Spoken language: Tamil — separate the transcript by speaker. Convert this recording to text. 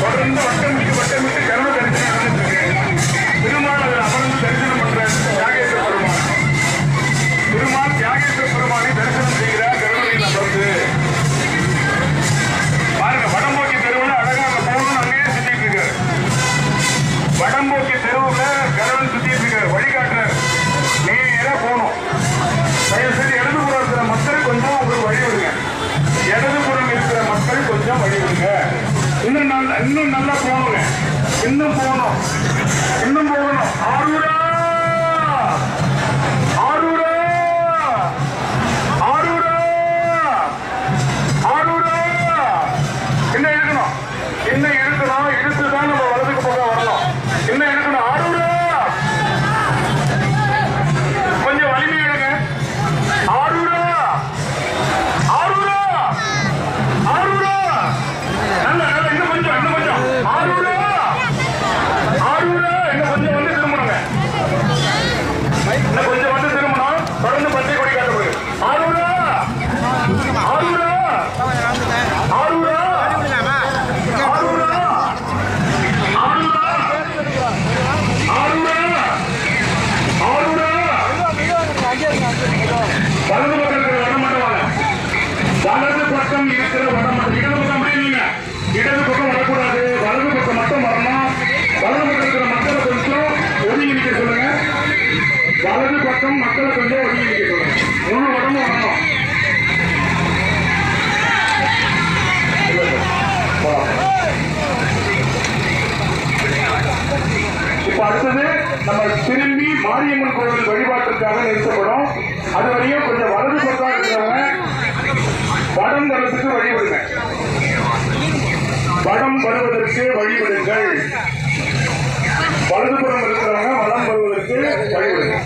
Speaker 1: தொடர்ந்து வட்டமிட்டு கருண தரிசனம் நடந்துட்டு திருமால் அதில் அமர்ந்து தரிசனம் பண்ற தியாகேஸ்வர பெருமான். திருமால் தியாகேஸ்வர பெருமானை தரிசனம் செய்கிறார் கருணையில் அமர்ந்து. பாருங்க, வடம்போக்கி தெருவில் அழகா அந்த போகணும்னு அங்கேயே சுத்திட்டு இருக்காரு. வடம்போக்கி தெருவில் கருவன் சுத்திட்டு இருக்காரு, வழிகாட்டுறாரு. நேரா போகணும். தயவு செய்து இடதுபுறம் இருக்கிற மக்கள் கொஞ்சம் உங்களுக்கு வழி விடுங்க. இடதுபுறம் இருக்கிற மக்கள் கொஞ்சம் வழி விடுங்க. இன்னும் நல்லா போகணுங்க. இன்னும் போகணும். ஆரூரா ஆரூரா ஆரூரா ஆரூரா. இன்னும் இழுக்கணும். இழுத்துதான் நம்ம வலதுக்கு பக்கம் வரணும். இன்னும் இழுக்கணும். ஆரூரா கொஞ்சம் வலிமை எடுங்க. ஆரூரா ஆரூரா ஆரூரா. நல்ல இன்னும் கொஞ்சம் ஆரூரா ஆரூரா. இன்னும் கொஞ்சம் வந்து திரும்பணுங்க. இன்னும் கொஞ்சம் வந்து திரும்பணும். தொடர்ந்து பச்சை கொடி காட்டப்படுது. ஆரூரா ஆரூரா ஆரூரா வலது பக்கம் இருக்கிற வடமட்டம். இடது பக்கம் அப்படி இல்லைங்க. இடது பக்கம் வரக்கூடாது, வலது பக்கம் மட்டும் வரணும். வலது பக்கம் இருக்கிற மக்களை கொஞ்சம் ஒதுங்கி நிற்க சொல்லுங்க. வலது பக்கம் மக்களை கொஞ்சம் ஒதுங்கி நிற்க சொல்லுங்க. முழு உடம்பு வரணும். இப்ப அடுத்தது நம்ம திரும்பி மாரியம்மன் கோவில் வழிபாட்டிற்காக நிறுத்தப்படும். அது வரையும் கொஞ்சம் வலது பக்கம் இருக்கிறவங்க வடம் வருவதற்கு வழிவிடுங்க. வடம் வருவதற்கு வழிவிடுங்கள். வலதுபுறம் இருக்கிறவங்க வடம் வருவதற்கு வழிவிடுங்க.